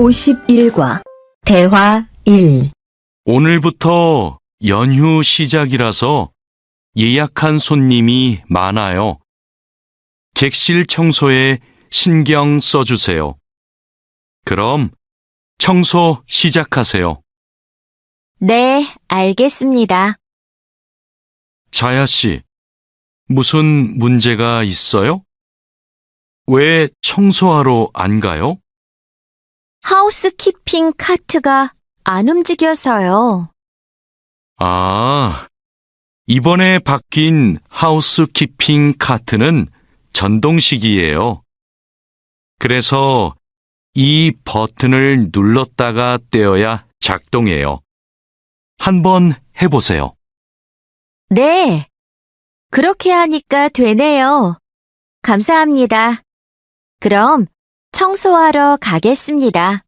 51과 대화 1. 오늘부터 연휴 시작이라서 예약한 손님이 많아요. 객실 청소에 신경 써주세요. 그럼 청소 시작하세요. 네, 알겠습니다. 자야 씨, 무슨 문제가 있어요? 왜 청소하러 안 가요? 하우스키핑 카트가 안 움직여서요. 아, 이번에 바뀐 하우스키핑 카트는 전동식이에요. 그래서 이 버튼을 눌렀다가 떼어야 작동해요. 한번 해보세요. 네, 그렇게 하니까 되네요. 감사합니다. 그럼 청소하러 가겠습니다.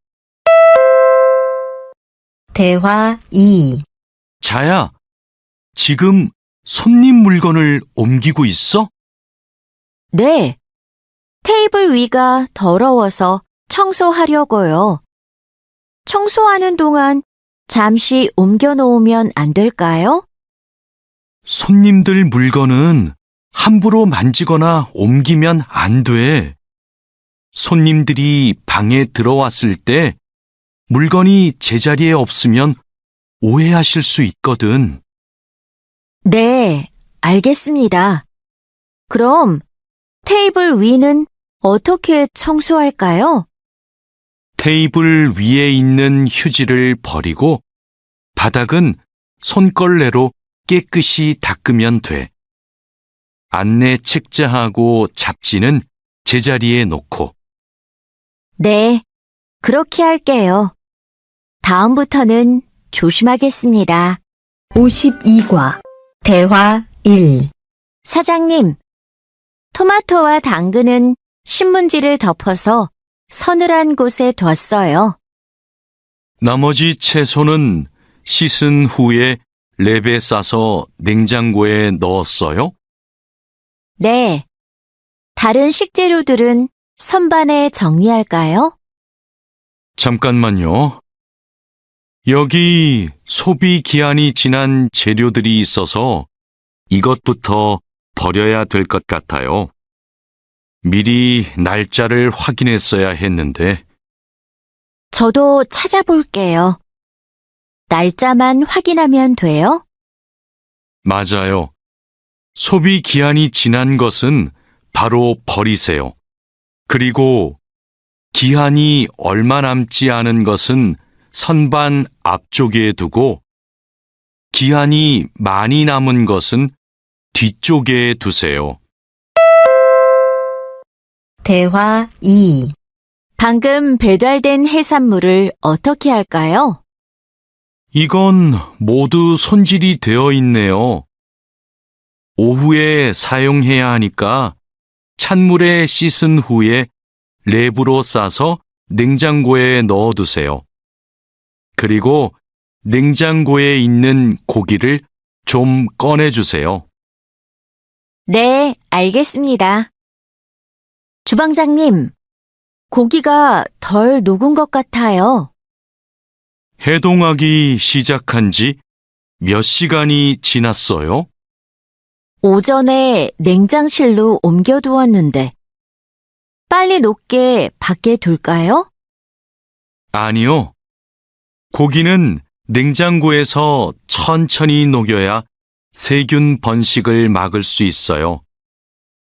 대화 2. 자야, 지금 손님 물건을 옮기고 있어? 네, 테이블 위가 더러워서 청소하려고요. 청소하는 동안 잠시 옮겨 놓으면 안 될까요? 손님들 물건은 함부로 만지거나 옮기면 안 돼. 손님들이 방에 들어왔을 때 물건이 제자리에 없으면 오해하실 수 있거든. 네, 알겠습니다. 그럼 테이블 위는 어떻게 청소할까요? 테이블 위에 있는 휴지를 버리고 바닥은 손걸레로 깨끗이 닦으면 돼. 안내 책자하고 잡지는 제자리에 놓고. 네, 그렇게 할게요. 다음부터는 조심하겠습니다. 52과 대화 1. 사장님, 토마토와 당근은 신문지를 덮어서 서늘한 곳에 뒀어요. 나머지 채소는 씻은 후에 랩에 싸서 냉장고에 넣었어요? 네. 다른 식재료들은 선반에 정리할까요? 잠깐만요. 여기 소비 기한이 지난 재료들이 있어서 이것부터 버려야 될 것 같아요. 미리 날짜를 확인했어야 했는데. 저도 찾아볼게요. 날짜만 확인하면 돼요? 맞아요. 소비 기한이 지난 것은 바로 버리세요. 그리고 기한이 얼마 남지 않은 것은 선반 앞쪽에 두고 기한이 많이 남은 것은 뒤쪽에 두세요. 대화 2. 방금 배달된 해산물을 어떻게 할까요? 이건 모두 손질이 되어 있네요. 오후에 사용해야 하니까 찬물에 씻은 후에 랩으로 싸서 냉장고에 넣어두세요. 그리고 냉장고에 있는 고기를 좀 꺼내주세요. 네, 알겠습니다. 주방장님, 고기가 덜 녹은 것 같아요. 해동하기 시작한 지 몇 시간이 지났어요? 오전에 냉장실로 옮겨두었는데, 빨리 녹게 밖에 둘까요? 아니요. 고기는 냉장고에서 천천히 녹여야 세균 번식을 막을 수 있어요.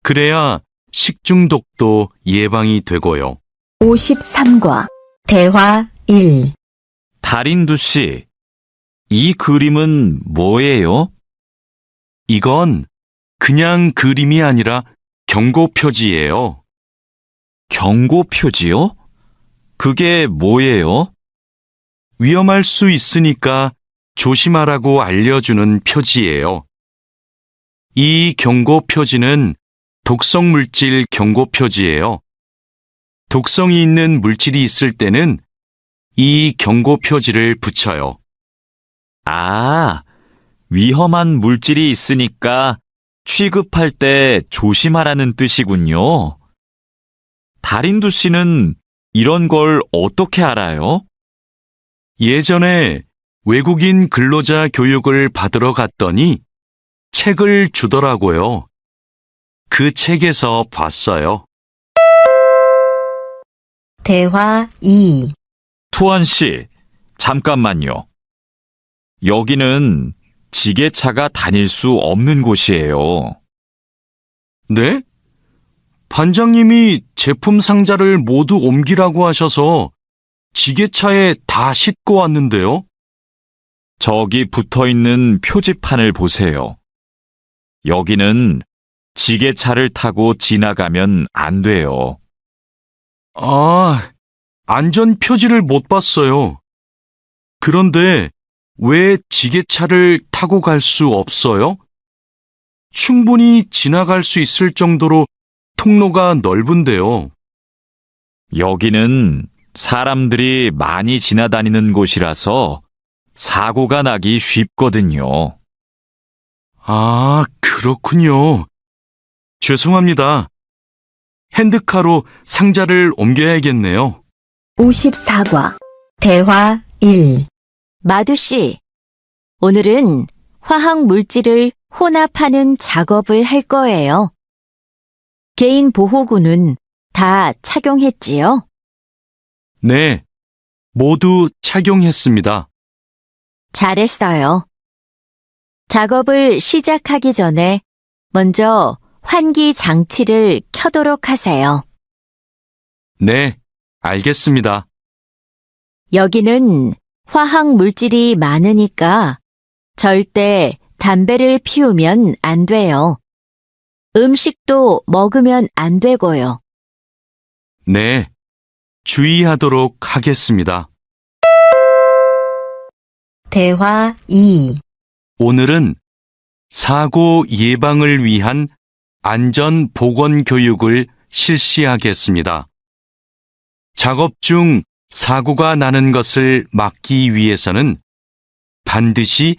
그래야 식중독도 예방이 되고요. 53과 대화 1. 달인두 씨, 이 그림은 뭐예요? 이건 그냥 그림이 아니라 경고 표지예요. 경고 표지요? 그게 뭐예요? 위험할 수 있으니까 조심하라고 알려주는 표지예요. 이 경고 표지는 독성 물질 경고 표지예요. 독성이 있는 물질이 있을 때는 이 경고 표지를 붙여요. 아, 위험한 물질이 있으니까 취급할 때 조심하라는 뜻이군요. 달인두 씨는 이런 걸 어떻게 알아요? 예전에 외국인 근로자 교육을 받으러 갔더니 책을 주더라고요. 그 책에서 봤어요. 대화 2. 투원 씨, 잠깐만요. 여기는 지게차가 다닐 수 없는 곳이에요. 네? 반장님이 제품 상자를 모두 옮기라고 하셔서 지게차에 다 싣고 왔는데요. 저기 붙어 있는 표지판을 보세요. 여기는 지게차를 타고 지나가면 안 돼요. 아, 안전 표지를 못 봤어요. 그런데 왜 지게차를 타고 갈 수 없어요? 충분히 지나갈 수 있을 정도로 통로가 넓은데요. 여기는 사람들이 많이 지나다니는 곳이라서 사고가 나기 쉽거든요. 아, 그렇군요. 죄송합니다. 핸드카로 상자를 옮겨야겠네요. 54과 대화 1. 마두 씨, 오늘은 화학 물질을 혼합하는 작업을 할 거예요. 개인 보호구는 다 착용했지요? 네, 모두 착용했습니다. 잘했어요. 작업을 시작하기 전에 먼저 환기 장치를 켜도록 하세요. 네, 알겠습니다. 여기는 화학 물질이 많으니까 절대 담배를 피우면 안 돼요. 음식도 먹으면 안 되고요. 네, 주의하도록 하겠습니다. 대화 2. 오늘은 사고 예방을 위한 안전 보건 교육을 실시하겠습니다. 작업 중 사고가 나는 것을 막기 위해서는 반드시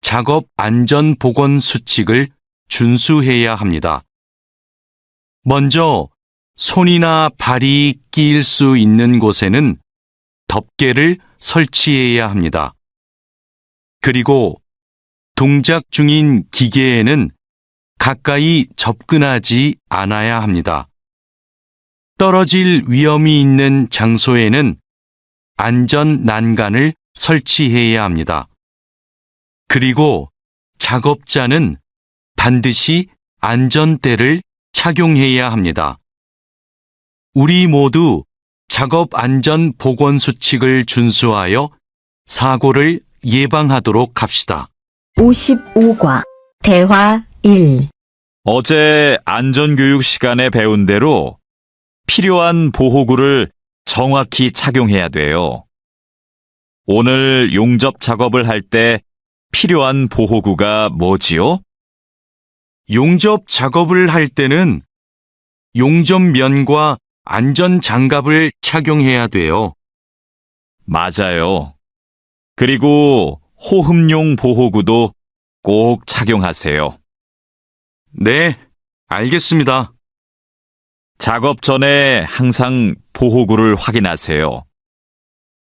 작업 안전 보건 수칙을 준수해야 합니다. 먼저 손이나 발이 끼일 수 있는 곳에는 덮개를 설치해야 합니다. 그리고 동작 중인 기계에는 가까이 접근하지 않아야 합니다. 떨어질 위험이 있는 장소에는 안전 난간을 설치해야 합니다. 그리고 작업자는 반드시 안전대를 착용해야 합니다. 우리 모두 작업 안전 보건 수칙을 준수하여 사고를 예방하도록 합시다. 55과 대화 1. 어제 안전교육 시간에 배운 대로 필요한 보호구를 정확히 착용해야 돼요. 오늘 용접 작업을 할 때 필요한 보호구가 뭐지요? 용접 작업을 할 때는 용접면과 안전장갑을 착용해야 돼요. 맞아요. 그리고 호흡용 보호구도 꼭 착용하세요. 네, 알겠습니다. 작업 전에 항상 보호구를 확인하세요.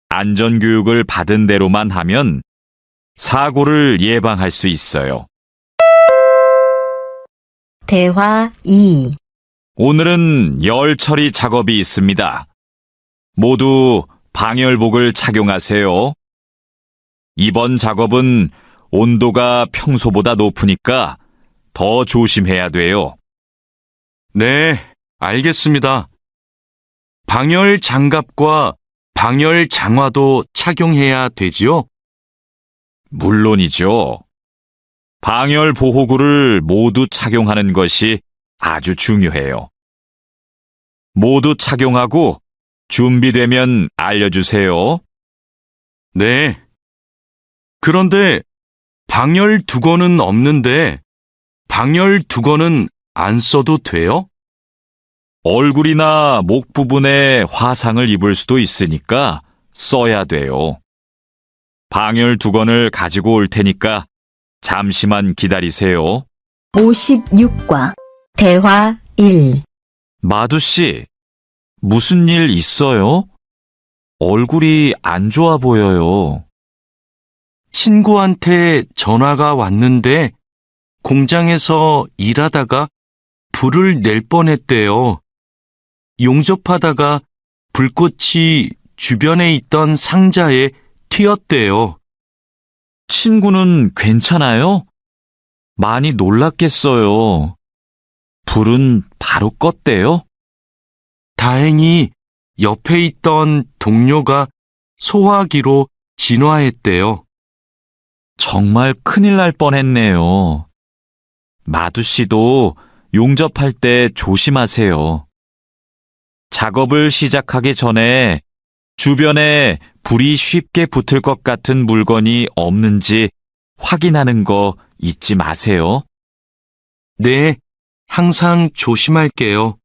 안전교육을 받은 대로만 하면 사고를 예방할 수 있어요. 대화 2. 오늘은 열 처리 작업이 있습니다. 모두 방열복을 착용하세요. 이번 작업은 온도가 평소보다 높으니까 더 조심해야 돼요. 네, 알겠습니다. 방열 장갑과 방열 장화도 착용해야 되지요? 물론이죠. 방열 보호구를 모두 착용하는 것이 아주 중요해요. 모두 착용하고 준비되면 알려주세요. 네. 그런데 방열 두건은 없는데 방열 두건은 안 써도 돼요? 얼굴이나 목 부분에 화상을 입을 수도 있으니까 써야 돼요. 방열 두건을 가지고 올 테니까 잠시만 기다리세요. 56과 대화 1. 마두 씨, 무슨 일 있어요? 얼굴이 안 좋아 보여요. 친구한테 전화가 왔는데 공장에서 일하다가 불을 낼 뻔했대요. 용접하다가 불꽃이 주변에 있던 상자에 튀었대요. 친구는 괜찮아요? 많이 놀랐겠어요. 불은 바로 껐대요? 다행히 옆에 있던 동료가 소화기로 진화했대요. 정말 큰일 날 뻔했네요. 마두 씨도 용접할 때 조심하세요. 작업을 시작하기 전에 주변에 불이 쉽게 붙을 것 같은 물건이 없는지 확인하는 거 잊지 마세요. 네, 항상 조심할게요.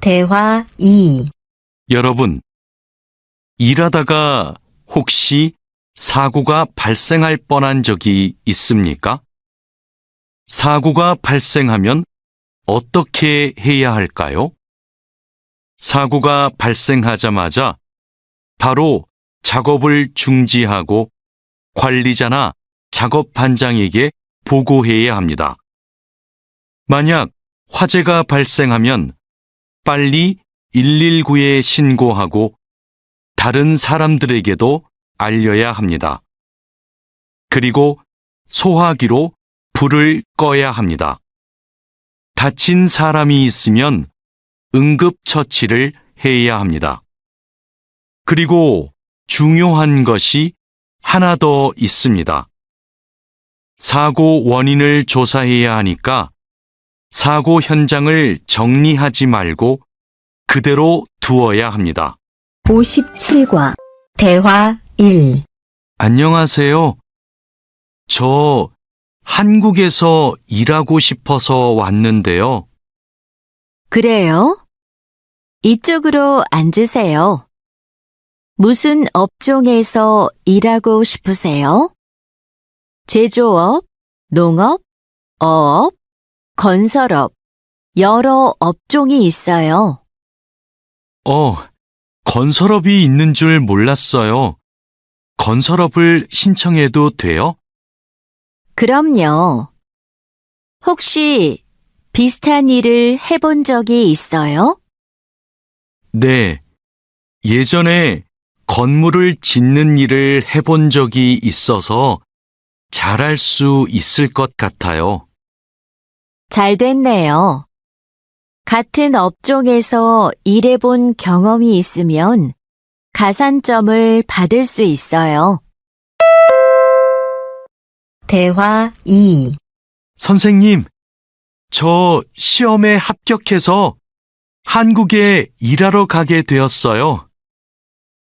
대화 2. 여러분, 일하다가 혹시 사고가 발생할 뻔한 적이 있습니까? 사고가 발생하면 어떻게 해야 할까요? 사고가 발생하자마자 바로 작업을 중지하고 관리자나 작업 반장에게 보고해야 합니다. 만약 화재가 발생하면 빨리 119에 신고하고 다른 사람들에게도 알려야 합니다. 그리고 소화기로 불을 꺼야 합니다. 다친 사람이 있으면 응급처치를 해야 합니다. 그리고 중요한 것이 하나 더 있습니다. 사고 원인을 조사해야 하니까 사고 현장을 정리하지 말고 그대로 두어야 합니다. 57과 대화 1. 안녕하세요. 저 한국에서 일하고 싶어서 왔는데요. 그래요? 이쪽으로 앉으세요. 무슨 업종에서 일하고 싶으세요? 제조업, 농업, 어업, 건설업, 여러 업종이 있어요. 건설업이 있는 줄 몰랐어요. 건설업을 신청해도 돼요? 그럼요. 혹시 비슷한 일을 해본 적이 있어요? 네. 예전에 건물을 짓는 일을 해본 적이 있어서 잘할 수 있을 것 같아요. 잘 됐네요. 같은 업종에서 일해본 경험이 있으면 가산점을 받을 수 있어요. 대화 2. 선생님, 저 시험에 합격해서 한국에 일하러 가게 되었어요.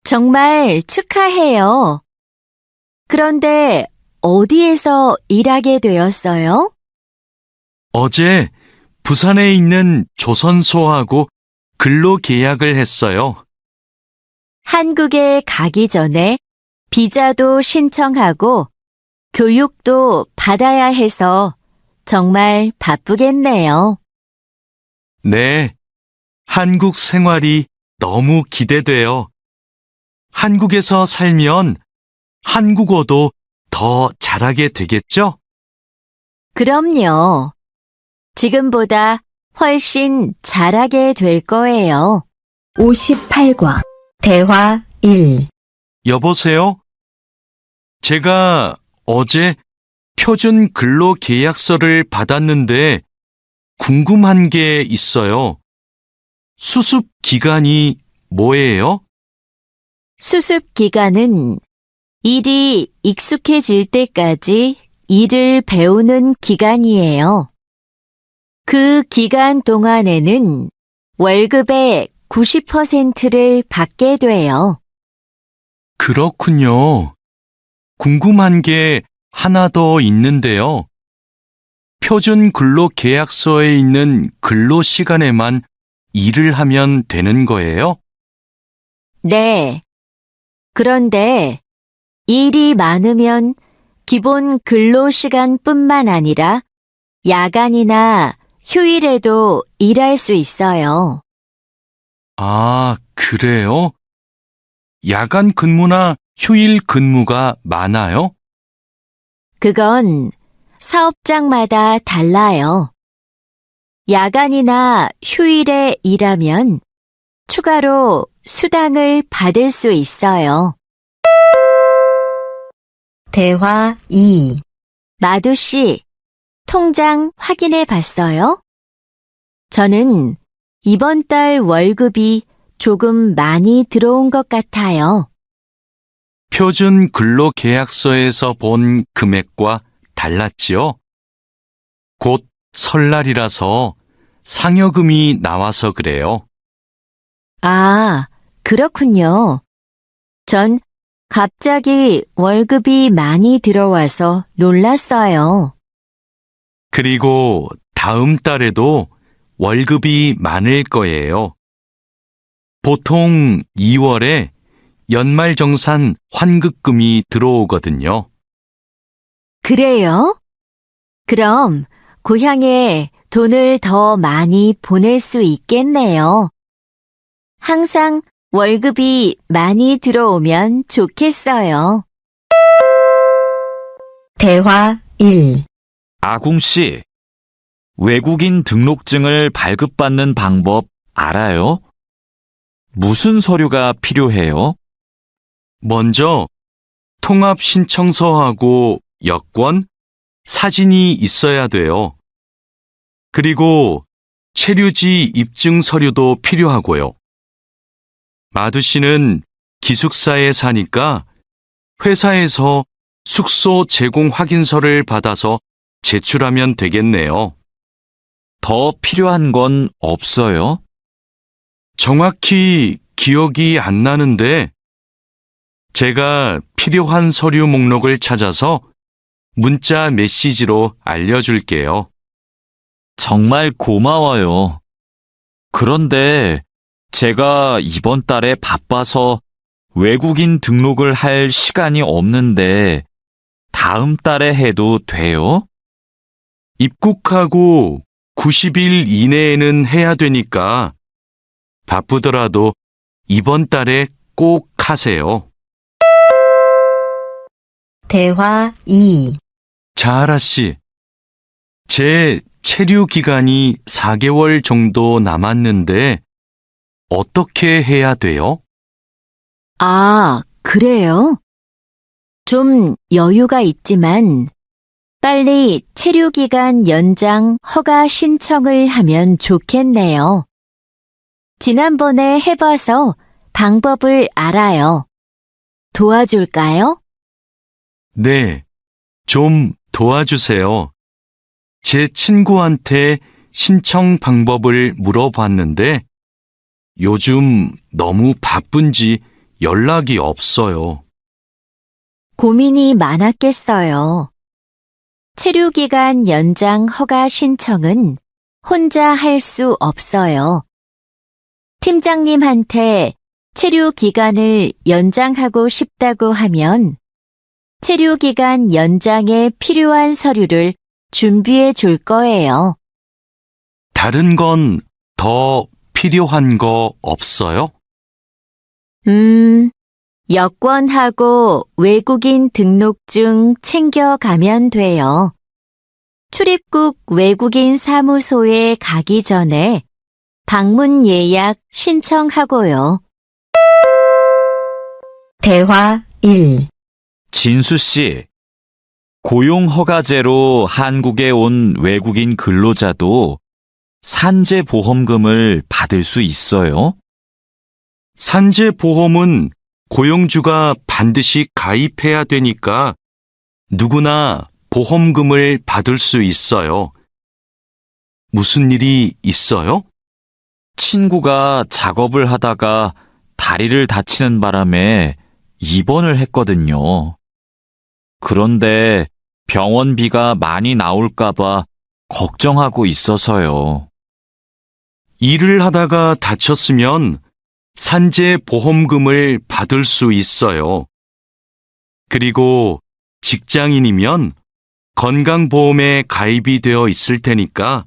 정말 축하해요. 그런데 어디에서 일하게 되었어요? 어제 부산에 있는 조선소하고 근로 계약을 했어요. 한국에 가기 전에 비자도 신청하고 교육도 받아야 해서 정말 바쁘겠네요. 네, 한국 생활이 너무 기대돼요. 한국에서 살면 한국어도 더 잘하게 되겠죠? 그럼요. 지금보다 훨씬 잘하게 될 거예요. 58과 대화 1. 여보세요? 제가 어제 표준 근로 계약서를 받았는데 궁금한 게 있어요. 수습 기간이 뭐예요? 수습 기간은 일이 익숙해질 때까지 일을 배우는 기간이에요. 그 기간 동안에는 월급의 90%를 받게 돼요. 그렇군요. 궁금한 게 하나 더 있는데요. 표준 근로 계약서에 있는 근로 시간에만 일을 하면 되는 거예요? 네. 그런데 일이 많으면 기본 근로 시간뿐만 아니라 야간이나 휴일에도 일할 수 있어요. 아, 그래요? 야간 근무나 휴일 근무가 많아요? 그건 사업장마다 달라요. 야간이나 휴일에 일하면 추가로 수당을 받을 수 있어요. 대화 2. 마두 씨, 통장 확인해 봤어요? 저는 이번 달 월급이 조금 많이 들어온 것 같아요. 표준 근로계약서에서 본 금액과 달랐지요? 곧 설날이라서 상여금이 나와서 그래요. 아, 그렇군요. 전 갑자기 월급이 많이 들어와서 놀랐어요. 그리고 다음 달에도 월급이 많을 거예요. 보통 2월에 연말정산 환급금이 들어오거든요. 그래요? 그럼 고향에 돈을 더 많이 보낼 수 있겠네요. 항상 월급이 많이 들어오면 좋겠어요. 대화 1. 아궁 씨, 외국인 등록증을 발급받는 방법 알아요? 무슨 서류가 필요해요? 먼저 통합신청서하고 여권, 사진이 있어야 돼요. 그리고 체류지 입증 서류도 필요하고요. 마두 씨는 기숙사에 사니까 회사에서 숙소 제공 확인서를 받아서 제출하면 되겠네요. 더 필요한 건 없어요? 정확히 기억이 안 나는데 제가 필요한 서류 목록을 찾아서 문자 메시지로 알려줄게요. 정말 고마워요. 그런데 제가 이번 달에 바빠서 외국인 등록을 할 시간이 없는데 다음 달에 해도 돼요? 입국하고 90일 이내에는 해야 되니까 바쁘더라도 이번 달에 꼭 하세요. 대화 2. 자하라 씨, 제 체류 기간이 4개월 정도 남았는데 어떻게 해야 돼요? 아, 그래요? 좀 여유가 있지만 빨리 체류기간 연장 허가 신청을 하면 좋겠네요. 지난번에 해봐서 방법을 알아요. 도와줄까요? 네, 좀 도와주세요. 제 친구한테 신청 방법을 물어봤는데 요즘 너무 바쁜지 연락이 없어요. 고민이 많았겠어요. 체류기간 연장 허가 신청은 혼자 할 수 없어요. 팀장님한테 체류기간을 연장하고 싶다고 하면 체류기간 연장에 필요한 서류를 준비해 줄 거예요. 다른 건 더 필요한 거 없어요? 여권하고 외국인 등록증 챙겨가면 돼요. 출입국 외국인 사무소에 가기 전에 방문 예약 신청하고요. 대화 1. 진수 씨, 고용허가제로 한국에 온 외국인 근로자도 산재보험금을 받을 수 있어요? 산재보험은 고용주가 반드시 가입해야 되니까 누구나 보험금을 받을 수 있어요. 무슨 일이 있어요? 친구가 작업을 하다가 다리를 다치는 바람에 입원을 했거든요. 그런데 병원비가 많이 나올까봐 걱정하고 있어서요. 일을 하다가 다쳤으면 산재보험금을 받을 수 있어요. 그리고 직장인이면 건강보험에 가입이 되어 있을 테니까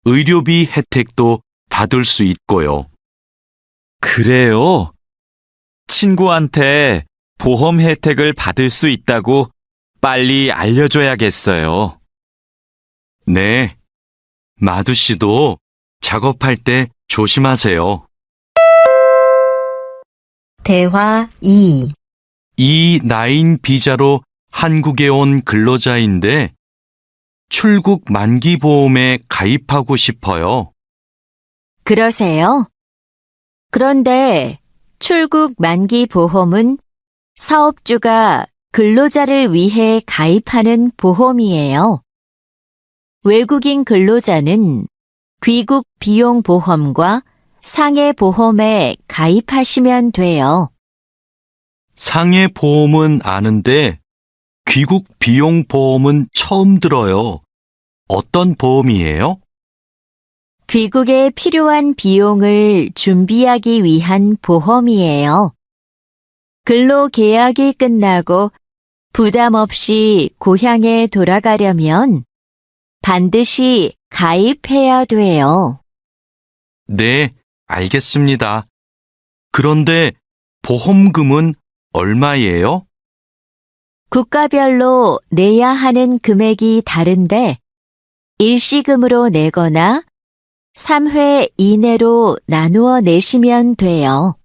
의료비 혜택도 받을 수 있고요. 그래요? 친구한테 보험 혜택을 받을 수 있다고 빨리 알려줘야겠어요. 네. 마두 씨도 작업할 때 조심하세요. 대화 2. 이 나인 비자로 한국에 온 근로자인데 출국 만기 보험에 가입하고 싶어요. 그러세요? 그런데 출국 만기 보험은 사업주가 근로자를 위해 가입하는 보험이에요. 외국인 근로자는 귀국 비용 보험과 상해 보험에 가입하시면 돼요. 상해 보험은 아는데 귀국 비용 보험은 처음 들어요. 어떤 보험이에요? 귀국에 필요한 비용을 준비하기 위한 보험이에요. 근로 계약이 끝나고 부담 없이 고향에 돌아가려면 반드시 가입해야 돼요. 네, 알겠습니다. 그런데 보험금은 얼마예요? 국가별로 내야 하는 금액이 다른데 일시금으로 내거나 3회 이내로 나누어 내시면 돼요.